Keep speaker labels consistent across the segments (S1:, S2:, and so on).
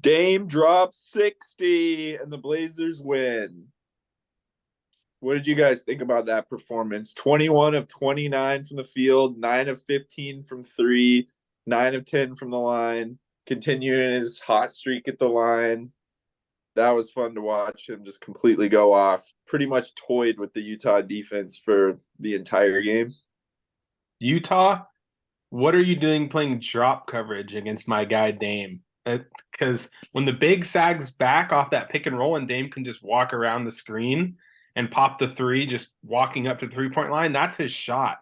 S1: Dame drops 60 and the Blazers win. What did you guys think about that performance? 21 of 29 from the field, 9 of 15 from three, 9 of 10 from the line, continuing his hot streak at the line. That was fun to watch him just completely go off. Pretty much toyed with the Utah defense for the entire game.
S2: Utah, what are you doing playing drop coverage against my guy Dame? Because when the big sags back off that pick and roll and Dame can just walk around the screen and pop the three, just walking up to the 3-point line, that's his shot.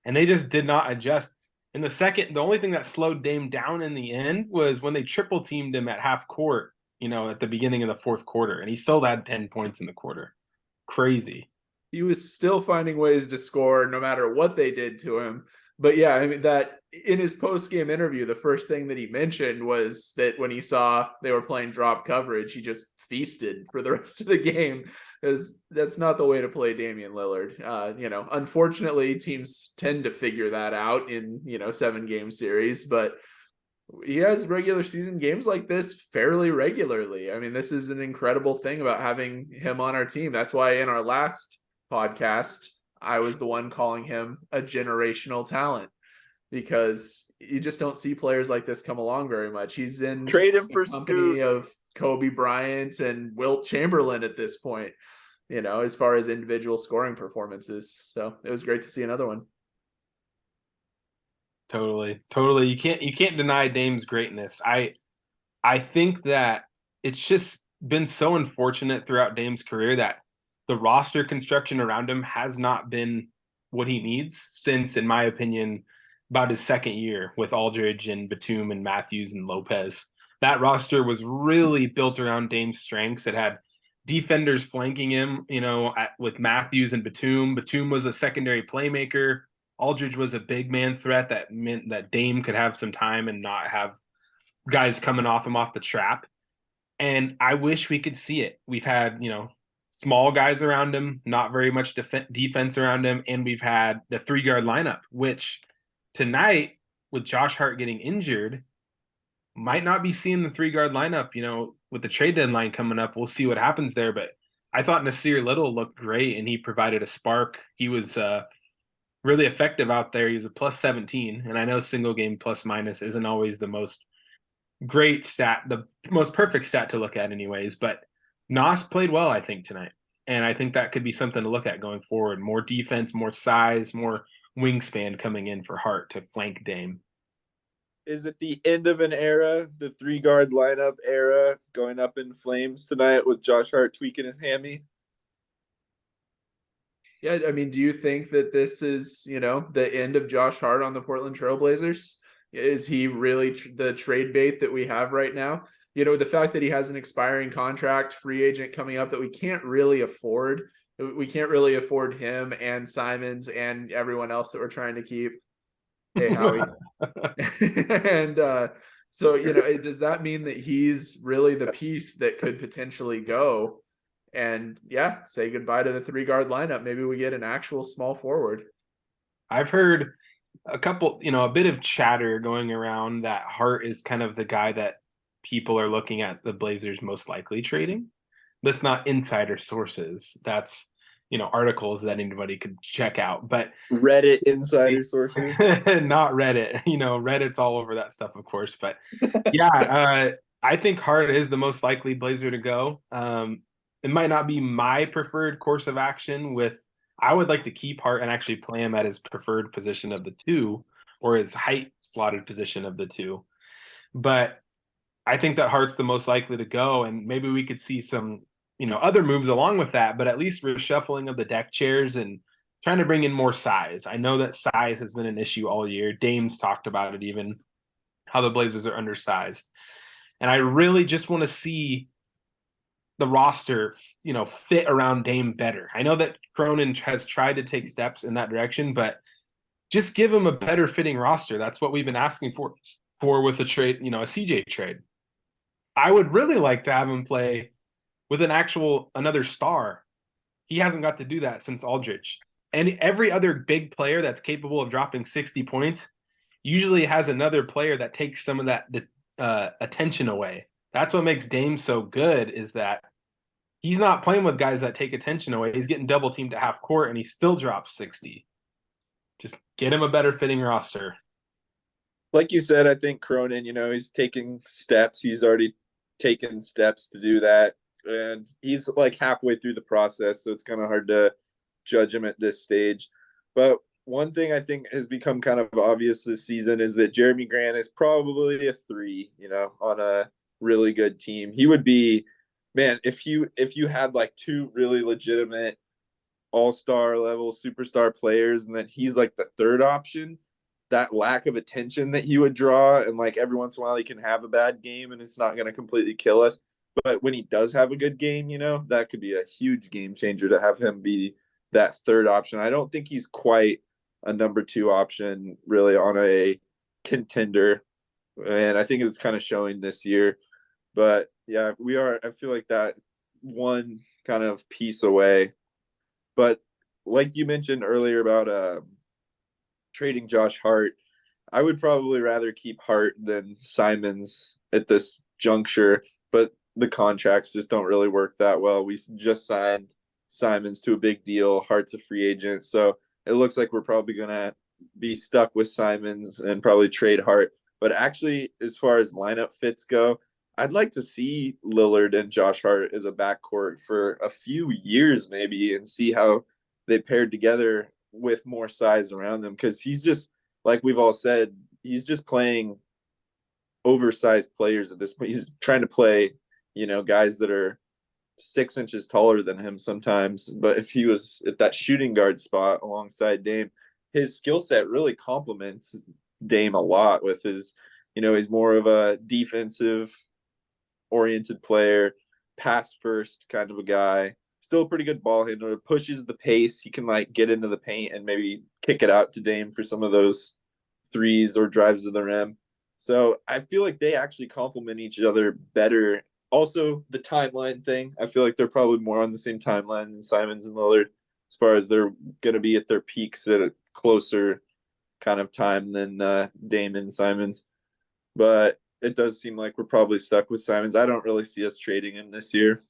S2: And they just did not adjust. In the second, the only thing that slowed Dame down in the end was when they triple teamed him at half court, at the beginning of the fourth quarter. And he still had 10 points in the quarter. Crazy.
S3: He was still finding ways to score no matter what they did to him. But yeah, I mean, that in his post-game interview, the first thing that he mentioned was that when he saw they were playing drop coverage, he just feasted for the rest of the game, because that's not the way to play Damian Lillard. Unfortunately, teams tend to figure that out in 7-game series, but he has regular season games like this fairly regularly. I mean, this is an incredible thing about having him on our team. That's why in our last podcast, I was the one calling him a generational talent, because you just don't see players like this come along very much. He's in
S1: Trade him for
S3: company of Kobe Bryant and Wilt Chamberlain at this point, as far as individual scoring performances. So it was great to see another one.
S2: Totally. You can't deny Dame's greatness. I think that it's just been so unfortunate throughout Dame's career that the roster construction around him has not been what he needs since, in my opinion, about his second year with Aldridge and Batum and Matthews and Lopez. That roster was really built around Dame's strengths. It had defenders flanking him, with Matthews and Batum. Batum was a secondary playmaker. Aldridge was a big man threat that meant that Dame could have some time and not have guys coming off him off the trap. And I wish we could see it. We've had, small guys around him, not very much defense around him. And we've had the 3-guard lineup, which tonight, with Josh Hart getting injured, might not be seeing the 3-guard lineup, with the trade deadline coming up. We'll see what happens there. But I thought Nasir Little looked great and he provided a spark. He was really effective out there. He was a plus 17. And I know single game plus minus isn't always the most great stat, the most perfect stat to look at anyways, but Nas played well, I think, tonight. And I think that could be something to look at going forward. More defense, more size, more wingspan coming in for Hart to flank Dame.
S1: Is it the end of an era, the 3-guard lineup era, going up in flames tonight with Josh Hart tweaking his hammy?
S3: Yeah, I mean, do you think that this is, the end of Josh Hart on the Portland Trailblazers? Is he really the trade bait that we have right now? The fact that he has an expiring contract, free agent coming up that we can't really afford. We can't really afford him and Simons and everyone else that we're trying to keep. Hey, Howie. And so, does that mean that he's really the piece that could potentially go? And yeah, say goodbye to the 3-guard lineup. Maybe we get an actual small forward.
S2: I've heard a couple, a bit of chatter going around that Hart is kind of the guy that people are looking at the Blazers most likely trading. That's not insider sources. That's, articles that anybody could check out. But
S1: Reddit insider sources.
S2: Not Reddit. Reddit's all over that stuff, of course. But yeah, I think Hart is the most likely Blazer to go. It might not be my preferred course of action. I would like to keep Hart and actually play him at his preferred position of the two, or his height slotted position of the two. But I think that Hart's the most likely to go, and maybe we could see some, other moves along with that, but at least reshuffling of the deck chairs and trying to bring in more size. I know that size has been an issue all year. Dame's talked about it, even how the Blazers are undersized. And I really just want to see the roster, fit around Dame better. I know that Cronin has tried to take steps in that direction, but just give him a better fitting roster. That's what we've been asking for with a trade, a CJ trade. I would really like to have him play with another star. He hasn't got to do that since Aldridge. And every other big player that's capable of dropping 60 points usually has another player that takes some of that attention away. That's what makes Dame so good, is that he's not playing with guys that take attention away. He's getting double teamed at half court and he still drops 60. Just get him a better fitting roster.
S1: Like you said, I think Cronin, he's taking steps. He's already taken steps to do that. And he's like halfway through the process. So it's kind of hard to judge him at this stage. But one thing I think has become kind of obvious this season is that Jeremy Grant is probably a 3, on a really good team. He would be, man, if you had like 2 really legitimate all-star level superstar players, and then he's like the third option, that lack of attention that he would draw, and like every once in a while he can have a bad game and it's not going to completely kill us. But when he does have a good game, that could be a huge game changer to have him be that third option. I don't think he's quite a number 2 option really on a contender. And I think it's kind of showing this year. But yeah, I feel like that one kind of piece away. But like you mentioned earlier about trading Josh Hart, I would probably rather keep Hart than Simons at this juncture, but the contracts just don't really work that well. We just signed Simons to a big deal. Hart's a free agent, so it looks like we're probably going to be stuck with Simons and probably trade Hart. But actually, as far as lineup fits go, I'd like to see Lillard and Josh Hart as a backcourt for a few years maybe, and see how they paired together with more size around them, because he's just, like we've all said, he's just playing oversized players at this point. He's trying to play, guys that are 6 inches taller than him sometimes. But if he was at that shooting guard spot alongside Dame, his skill set really complements Dame a lot with his, he's more of a defensive oriented player, pass first kind of a guy. Still a pretty good ball handler, pushes the pace. He can like get into the paint and maybe kick it out to Dame for some of those threes or drives to the rim. So I feel like they actually complement each other better. Also, the timeline thing, I feel like they're probably more on the same timeline than Simons and Lillard, as far as they're going to be at their peaks at a closer kind of time than Dame and Simons. But it does seem like we're probably stuck with Simons. I don't really see us trading him this year.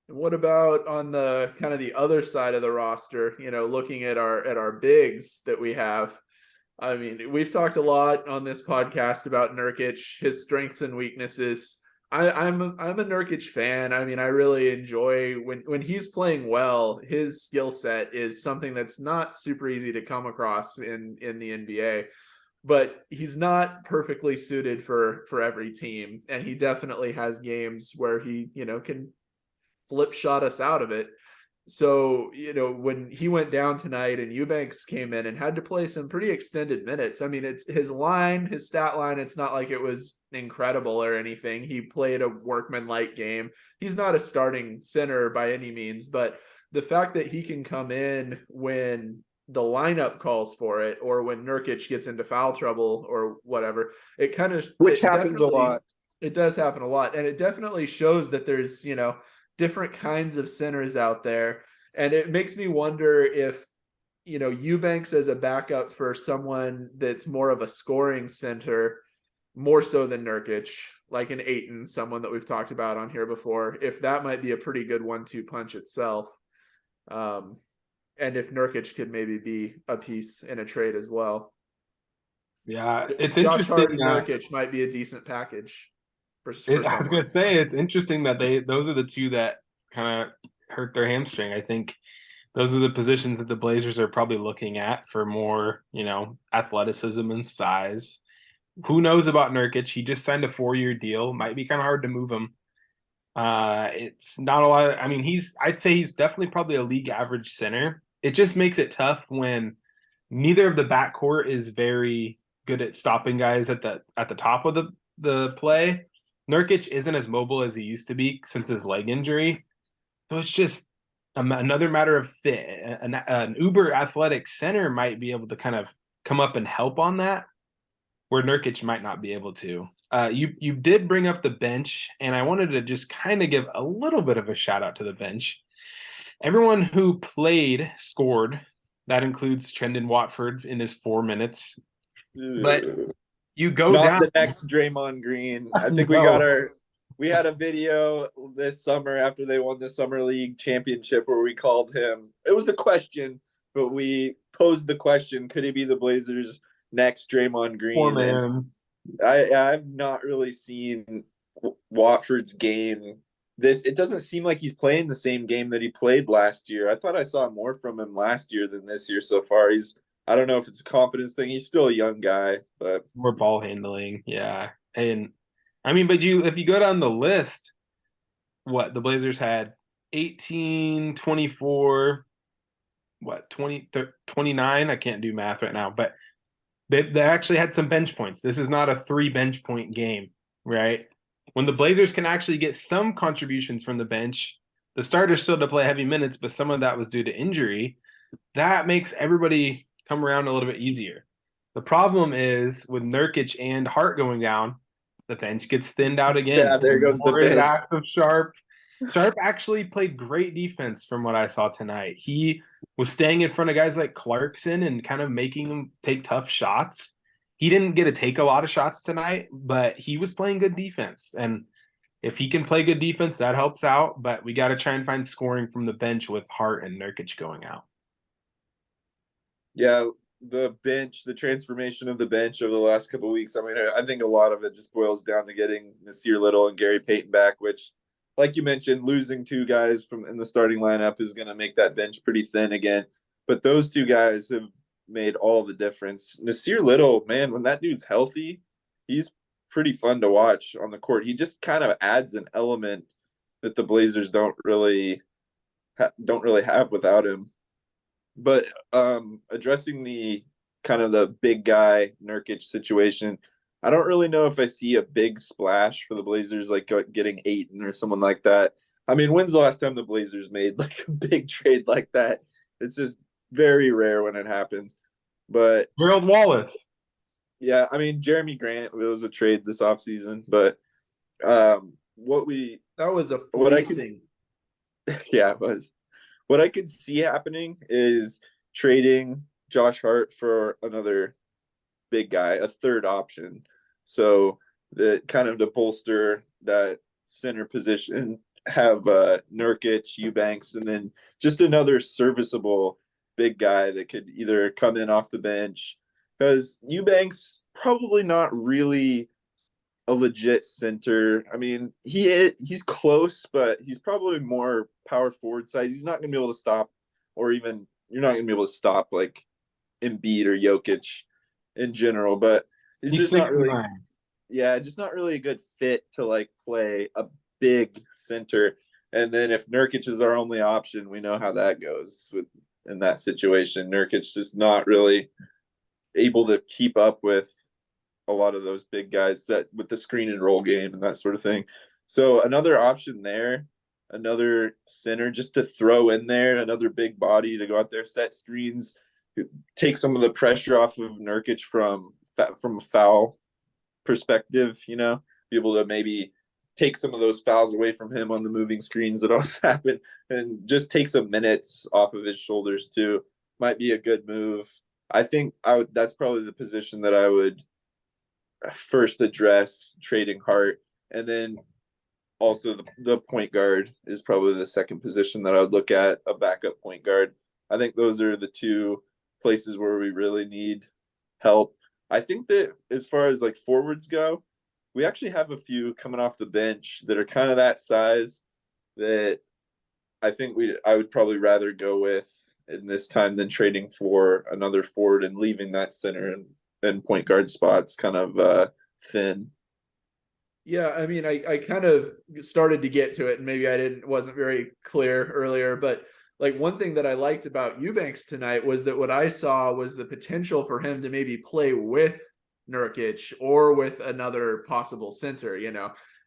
S3: What about on the kind of the other side of the roster, looking at our bigs that we have? I mean, we've talked a lot on this podcast about Nurkic, his strengths and weaknesses. I'm a Nurkic fan. I mean, I really enjoy when he's playing well. His skill set is something that's not super easy to come across in the NBA. But he's not perfectly suited for every team, and he definitely has games where he can flip shot us out of it. So, when he went down tonight and Eubanks came in and had to play some pretty extended minutes, I mean, it's his stat line, it's not like it was incredible or anything. He played a workman-like game. He's not a starting center by any means, but the fact that he can come in when the lineup calls for it, or when Nurkic gets into foul trouble or whatever, it kind of,
S1: which happens a lot.
S3: It does happen a lot. And it definitely shows that there's, different kinds of centers out there. And it makes me wonder if, Eubanks as a backup for someone that's more of a scoring center, more so than Nurkic, like an Ayton, someone that we've talked about on here before, if that might be a pretty good 1-2 punch itself. And if Nurkic could maybe be a piece in a trade as well.
S2: Yeah, it's
S3: Josh
S2: interesting.
S3: Hart and Nurkic might be a decent package.
S2: I was going to say, it's interesting that those are the two that kind of hurt their hamstring. I think those are the positions that the Blazers are probably looking at for more, athleticism and size. Who knows about Nurkic? He just signed a 4-year deal. Might be kind of hard to move him. It's not a lot. I mean, I'd say he's definitely probably a league average center. It just makes it tough when neither of the backcourt is very good at stopping guys at the top of the play. Nurkic isn't as mobile as he used to be since his leg injury. So it's just another matter of fit. An uber athletic center might be able to kind of come up and help on that, where Nurkic might not be able to. You did bring up the bench, and I wanted to just kind of give a little bit of a shout out to the bench. Everyone who played scored. That includes Trendon Watford in his 4 minutes. But You go
S1: Not
S2: down.
S1: the next Draymond Green. I think
S2: No.
S1: we had a video this summer after they won the summer league championship where we called him. It was a question, but we posed the question: could he be the Blazers' next Draymond
S2: Poor
S1: Green? And
S2: man.
S1: I've not really seen Watford's game. It doesn't seem like he's playing the same game that he played last year. I thought I saw more from him last year than this year so far. I don't know if it's a confidence thing. He's still a young guy, but
S2: More ball handling. Yeah. And I mean, but if you go down the list, what the Blazers had 18, 24, what 20, 29. I can't do math right now, but they actually had some bench points. This is not a 3 bench point game, right? When the Blazers can actually get some contributions from the bench, the starters still to play heavy minutes, but some of that was due to injury. That makes everybody come around a little bit easier. The problem is with Nurkic and Hart going down, the bench gets thinned out again.
S1: yeah, there goes the
S2: More
S1: bench.
S2: impacts of Sharp. Sharp actually played great defense from what I saw tonight. He was staying in front of guys like Clarkson and kind of making them take tough shots. He didn't get to take a lot of shots tonight, but he was playing good defense. And if he can play good defense, that helps out. But we got to try and find scoring from the bench with Hart and Nurkic going out.
S1: Yeah, the bench, the transformation of the bench over the last couple of weeks. I mean, I think a lot of it just boils down to getting Nasir Little and Gary Payton back, which, like you mentioned, losing 2 guys from in the starting lineup is going to make that bench pretty thin again. But those 2 guys have made all the difference. Nasir Little, man, when that dude's healthy, he's pretty fun to watch on the court. He just kind of adds an element that the Blazers don't really have without him. But addressing the kind of the big guy Nurkic situation, I don't really know if I see a big splash for the Blazers, like getting Ayton or someone like that. I mean, when's the last time the Blazers made like a big trade like that? It's just very rare when it happens. But
S2: Gerald Wallace.
S1: yeah, I mean, Jeremy Grant was a trade this offseason, but
S3: that was a fleecing.
S1: Yeah, it was. What I could see happening is trading Josh Hart for another big guy, a third option. So the kind of to bolster that center position, have Nurkic, Eubanks, and then just another serviceable big guy that could either come in off the bench. Because Eubanks probably not really a legit center. I mean, he's close, but he's probably more power forward size. He's not going to be able to stop, or even you're not going to be able to stop like Embiid or Jokic in general. But he's just not really, just not really a good fit to like play a big center. And then if Nurkic is our only option, we know how that goes in that situation. Nurkic just not really able to keep up with a lot of those big guys that with the screen and roll game and that sort of thing. So another option there, another center just to throw in there, another big body to go out there, set screens, take some of the pressure off of Nurkic from a foul perspective, be able to maybe take some of those fouls away from him on the moving screens that always happen and just take some minutes off of his shoulders too. Might be a good move. I think that's probably the position that I would first address trading Hart, and then also the point guard is probably the second position that I would look at, a backup point guard. I think those are the 2 places where we really need help. I think that as far as like forwards go, we actually have a few coming off the bench that are kind of that size that I think I would probably rather go with in this time than trading for another forward and leaving that center and point guard spots kind of thin.
S3: Yeah, I mean, I kind of started to get to it, and maybe I wasn't very clear earlier, but like one thing that I liked about Eubanks tonight was that what I saw was the potential for him to maybe play with Nurkic or with another possible center,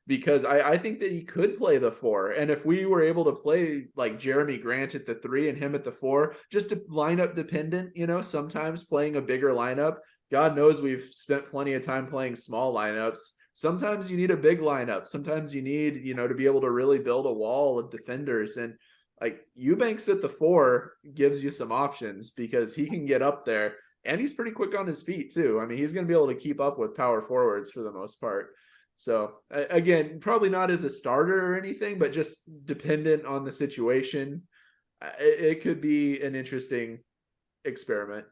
S3: because I think that he could play the 4. And if we were able to play like Jeremy Grant at the 3 and him at the 4, just a lineup dependent, sometimes playing a bigger lineup. God knows we've spent plenty of time playing small lineups. Sometimes you need a big lineup. Sometimes you need, to be able to really build a wall of defenders. And like Eubanks at the 4 gives you some options because he can get up there. and he's pretty quick on his feet too. I mean, he's going to be able to keep up with power forwards for the most part. So again, probably not as a starter or anything, but just dependent on the situation. It could be an interesting experiment.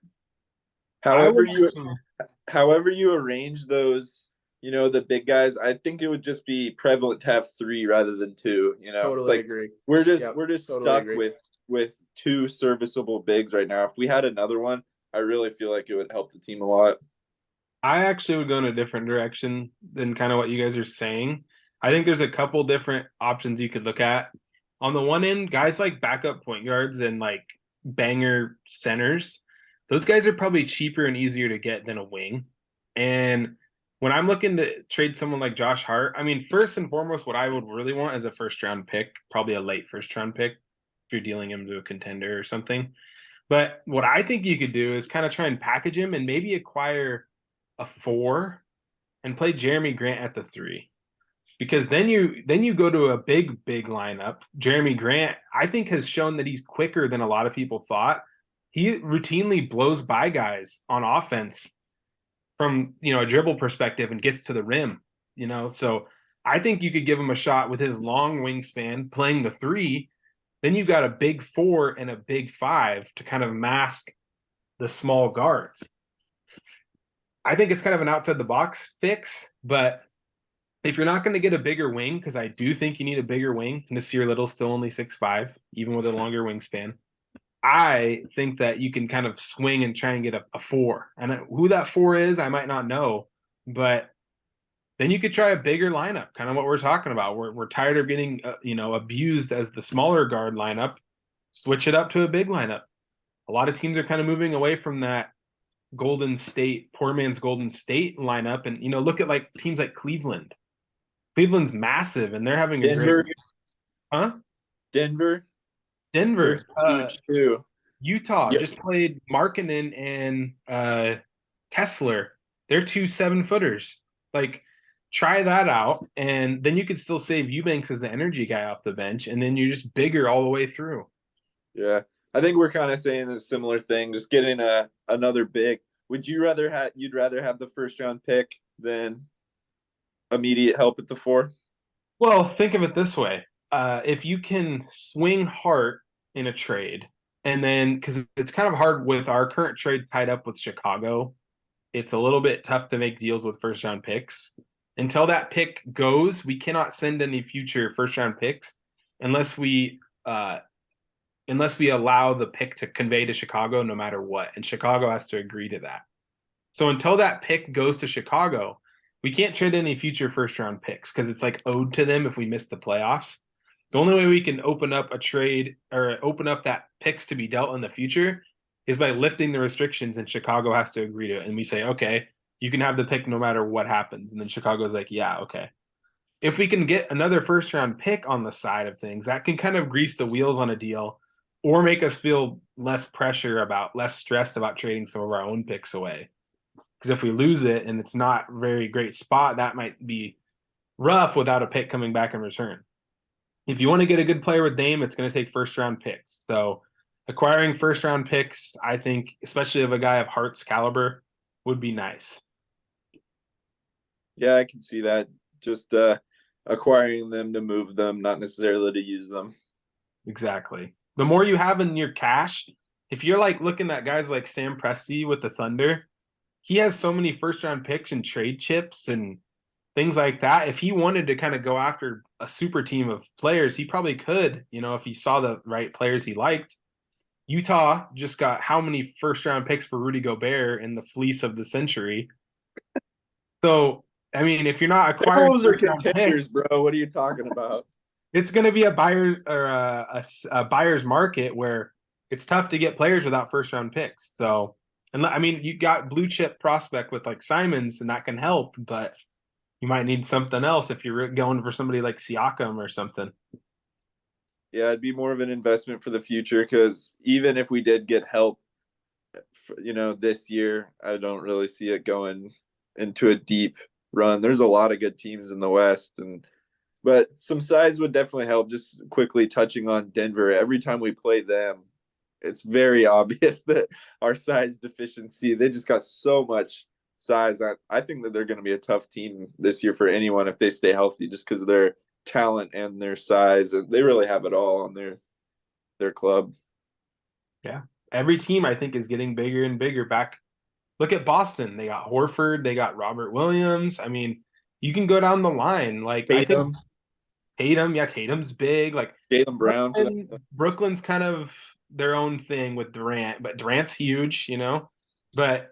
S1: However you arrange those, the big guys, I think it would just be prevalent to have 3 rather than 2.
S3: Totally
S1: it's like
S3: agree.
S1: we're just
S3: totally
S1: stuck
S3: agree.
S1: with 2 serviceable bigs right now. If we had another one, I really feel like it would help the team a lot.
S2: I actually would go in a different direction than kind of what you guys are saying. I think there's a couple different options you could look at. On the one end, guys like backup point guards and like banger centers, those guys are probably cheaper and easier to get than a wing. And when I'm looking to trade someone like Josh Hart, I mean, first and foremost, what I would really want is a first round pick, probably a late first round pick if you're dealing him to a contender or something. But what I think you could do is kind of try and package him and maybe acquire a 4 and play Jeremy Grant at the 3. Because then you go to a big lineup. Jeremy Grant, I think, has shown that he's quicker than a lot of people thought. He routinely blows by guys on offense from a dribble perspective and gets to the rim. So I think you could give him a shot with his long wingspan playing the 3. Then you've got a big 4 and a big 5 to kind of mask the small guards. I think it's kind of an outside the box fix, but if you're not going to get a bigger wing, because I do think you need a bigger wing, Nasir Little's still only 6'5", even with a longer wingspan. I think that you can kind of swing and try and get a 4. And who that 4 is, I might not know, but then you could try a bigger lineup, kind of what we're talking about. We're tired of getting abused as the smaller guard lineup. Switch it up to a big lineup. A lot of teams are kind of moving away from that Golden State, poor man's Golden State lineup, and look at like teams like Cleveland. Cleveland's massive, and they're having a great. Huh?
S1: Denver.
S2: Denver.
S1: Huge too.
S2: Utah just played Markkanen and Kessler. They're 2 7-footers. Like, try that out, and then you could still save Eubanks as the energy guy off the bench, and then you're just bigger all the way through.
S1: Yeah, I think we're kind of saying a similar thing. Just getting another big. Would you rather have? You'd rather have the first round pick than immediate help at the 4?
S2: Well, think of it this way: if you can swing Hart in a trade, and then because it's kind of hard with our current trade tied up with Chicago, it's a little bit tough to make deals with first round picks. Until that pick goes, we cannot send any future first round picks unless we allow the pick to convey to Chicago no matter what, and Chicago has to agree to that. So until that pick goes to Chicago, we can't trade any future first round picks because it's like owed to them if we miss the playoffs. The only way we can open up a trade or open up that picks to be dealt in the future is by lifting the restrictions, and Chicago has to agree to it. And we say, okay, you can have the pick no matter what happens. And then Chicago's like, yeah, okay. If we can get another first round pick on the side of things, that can kind of grease the wheels on a deal or make us feel less stressed about trading some of our own picks away. Because if we lose it and it's not a very great spot, that might be rough without a pick coming back in return. If you want to get a good player with Dame, it's going to take first round picks. So acquiring first round picks, I think, especially of a guy of Hart's caliber, would be nice.
S1: Yeah, I can see that. Just acquiring them to move them, not necessarily to use them.
S2: Exactly. The more you have in your cash, if you're like looking at guys like Sam Presti with the Thunder, he has so many first round picks and trade chips and things like that. If he wanted to kind of go after a super team of players, he probably could, if he saw the right players he liked. Utah just got how many first round picks for Rudy Gobert in the fleece of the century. So, I mean, if you're not acquiring
S1: those are contenders, bro. What are you talking about?
S2: It's going to be a buyer's or a buyer's market where it's tough to get players without first round picks. So, and I mean, you got blue chip prospect with like Simons, and that can help, but you might need something else if you're going for somebody like Siakam or something.
S1: Yeah, it'd be more of an investment for the future because even if we did get help, this year, I don't really see it going into a deep run. There's a lot of good teams in the West, but some size would definitely help. Just quickly touching on Denver, every time we play them, it's very obvious that our size deficiency, they just got so much size. I think that they're going to be a tough team this year for anyone if they stay healthy, just because of their talent and their size, and they really have it all on their club.
S2: Yeah. Every team I think is getting bigger and bigger. Look at Boston. They got Horford, they got Robert Williams. I mean, you can go down the line. Like I think Tatum, yeah, Tatum's big. Like
S1: Jaylen Brown for that.
S2: Brooklyn's kind of their own thing with Durant, but Durant's huge, But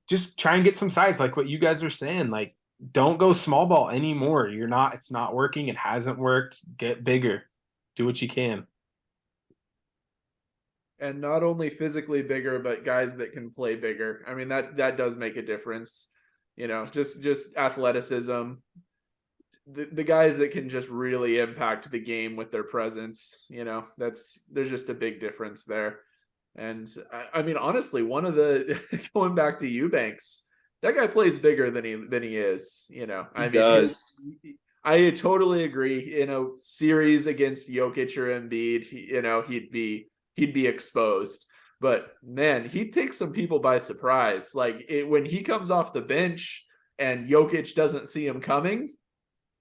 S2: just try and get some size, like what you guys are saying. Like, don't go small ball anymore. It's not working. It hasn't worked. Get bigger. Do what you can.
S3: And not only physically bigger, but guys that can play bigger. I mean, that does make a difference. Just athleticism. The guys that can just really impact the game with their presence, there's just a big difference there. And I mean, honestly, one of the going back to Eubanks, that guy plays bigger than he is. I totally agree. In a series against Jokic or Embiid, he'd be exposed. But man, he takes some people by surprise. Like when he comes off the bench and Jokic doesn't see him coming,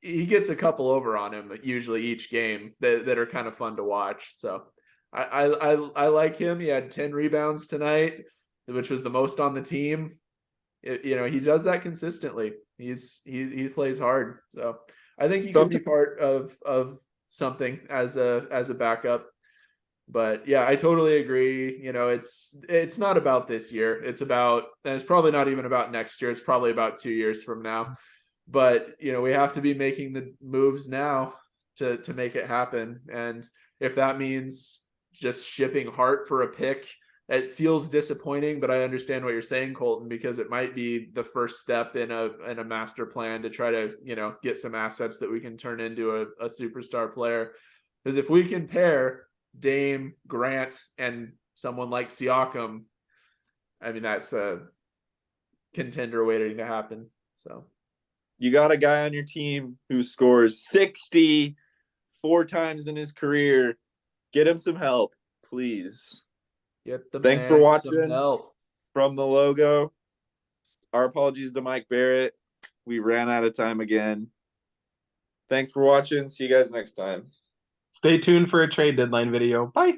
S3: he gets a couple over on him usually each game that are kind of fun to watch. So I like him. He had 10 rebounds tonight, which was the most on the team. He does that consistently. He plays hard. So I think he could be part of something as a backup. But yeah, I totally agree. It's not about this year. And it's probably not even about next year. It's probably about 2 years from now. But we have to be making the moves now to make it happen. And if that means just shipping Hart for a pick, it feels disappointing, but I understand what you're saying, Colton, because it might be the first step in a master plan to try to, get some assets that we can turn into a superstar player. Because if we can pair Dame, Grant, and someone like Siakam, I mean, that's a contender waiting to happen. So
S1: you got a guy on your team who scores 60 4 times in his career. Get him some help, please. Thanks for watching from the logo. Our apologies to Mike Barrett. We ran out of time again. Thanks for watching. See you guys next time.
S2: Stay tuned for a trade deadline video. Bye.